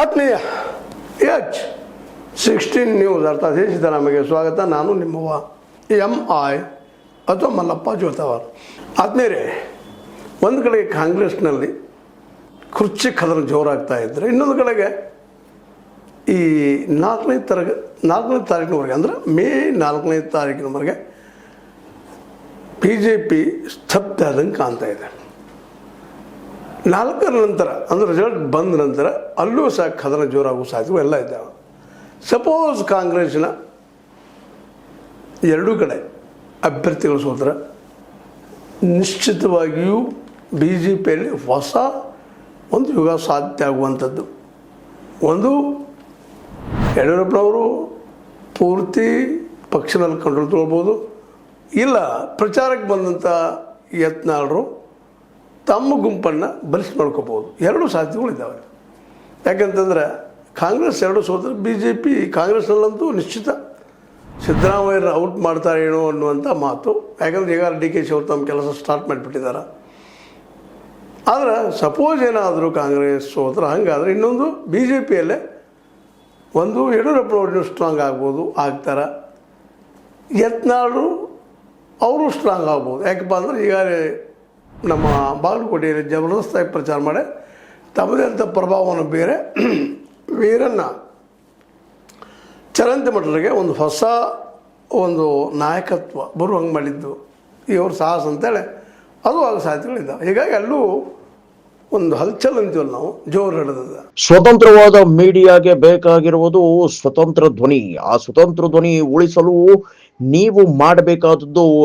ಆತ್ಮೀಯ H16 news ಅರ್ಥಾತ್ ಸಿದ್ದರಾಮಯ್ಯಗೆ ಸ್ವಾಗತ. ನಾನು ನಿಮ್ಮವ MI ಅಥವಾ ಮಲ್ಲಪ್ಪ ಜೋತವಾರ್. ಆತ್ಮೀಯರೇ, ಒಂದು ಕಡೆಗೆ ಕಾಂಗ್ರೆಸ್ನಲ್ಲಿ ಕುರ್ಚಿ ಕದನ ಜೋರಾಗ್ತಾ ಇದ್ದರೆ, ಇನ್ನೊಂದು ಕಡೆಗೆ ಈ 4ನೇ ತಾರೀಕಿನವರೆಗೆ ಅಂದರೆ ಮೇ 4ನೇ ತಾರೀಕಿನವರೆಗೆ BJP ಸ್ತಬ್ಧ ಆದಂಗೆ ಕಾಣ್ತಾ ಇದೆ. 4ರ ನಂತರ ಅಂದರೆ ರಿಸಲ್ಟ್ ಬಂದ ನಂತರ ಅಲ್ಲೂ ಸಹ ಕದನ ಜೋರಾಗುವ ಸಾಧ್ಯತೆ ಎಲ್ಲ ಇದ್ದಾವೆ. ಸಪೋಸ್ ಕಾಂಗ್ರೆಸ್ನ ಎರಡೂ ಕಡೆ ಅಭ್ಯರ್ಥಿಗಳು ಸೋತ್ರ ನಿಶ್ಚಿತವಾಗಿಯೂ BJPಯಲ್ಲಿ ಹೊಸ ಒಂದು ಯುಗ ಸಾಧ್ಯ ಆಗುವಂಥದ್ದು. ಒಂದು, ಯಡಿಯೂರಪ್ಪನವರು ಪೂರ್ತಿ ಪಕ್ಷದಲ್ಲಿ ಕಂಟ್ರೋಲ್ ತೊಗೊಳ್ಬೋದು, ಇಲ್ಲ ಪ್ರಚಾರಕ್ಕೆ ಬಂದಂಥ ಯತ್ನಾಳರು ತಮ್ಮ ಗುಂಪನ್ನು ಬಲಿಸಿ ಮಾಡ್ಕೋಬೋದು. ಎರಡೂ ಸಾಧ್ಯತೆಗಳಿದ್ದಾವೆ. ಯಾಕಂತಂದರೆ ಕಾಂಗ್ರೆಸ್ ಎರಡು ಸೋತ್ರೆ BJP ಕಾಂಗ್ರೆಸ್ನಲ್ಲಂತೂ ನಿಶ್ಚಿತ ಸಿದ್ದರಾಮಯ್ಯರ ಔಟ್ ಮಾಡ್ತಾರೇನೋ ಅನ್ನುವಂಥ ಮಾತು. ಯಾಕಂದರೆ ಈಗ DKಶಿ ಅವರು ತಮ್ಮ ಕೆಲಸ ಸ್ಟಾರ್ಟ್ ಮಾಡಿಬಿಟ್ಟಿದ್ದಾರೆ. ಆದರೆ ಸಪೋಸ್ ಏನಾದರೂ ಕಾಂಗ್ರೆಸ್ ಸೋತ್ರೆ ಹಾಗಾದರೆ ಇನ್ನೊಂದು BJPಯಲ್ಲೇ ಒಂದು ಯಡಿಯೂರಪ್ಪನವ್ರನ್ನೂ ಸ್ಟ್ರಾಂಗ್ ಆಗ್ಬೋದು, ಆಗ್ತಾರೆ. ಯತ್ನಾಳರು ಅವರು ಸ್ಟ್ರಾಂಗ್ ಆಗ್ಬೋದು. ಯಾಕಪ್ಪ ಅಂದರೆ ಈಗಾಗಲೇ ನಮ್ಮ ಬಾಗಲಕೋಟೆಯಲ್ಲಿ ಜಬರ್ದಸ್ತಾಗಿ ಪ್ರಚಾರ ಮಾಡಿ ತಮ್ಮದೇ ಅಂಥ ಪ್ರಭಾವವನ್ನು ಬೇರೆ ವೀರನ್ನ ಚರಂತಿ ಮಠರಿಗೆ ಒಂದು ಹೊಸ ಒಂದು ನಾಯಕತ್ವ ಬರುವಂಗೆ ಮಾಡಿದ್ದು ಇವ್ರ ಸಾಹಸ ಅಂತೇಳಿ ಅದು ಆಗ ಸಾಧ್ಯತೆಗಳಿದ್ದಾವೆ. ಹೀಗಾಗಿ ಅಲ್ಲೂ ಒಂದು ಹಲ್ಚಲ್ ಅಂತೀವಲ್ಲ ನಾವು, ಜೋರು ಹಿಡಿದ. ಸ್ವತಂತ್ರವಾದ ಮೀಡಿಯಾಗೆ ಬೇಕಾಗಿರುವುದು ಸ್ವತಂತ್ರ ಧ್ವನಿ. ಆ ಸ್ವತಂತ್ರ ಧ್ವನಿ ಉಳಿಸಲು ನೀವು ಮಾಡಬೇಕಾದದ್ದು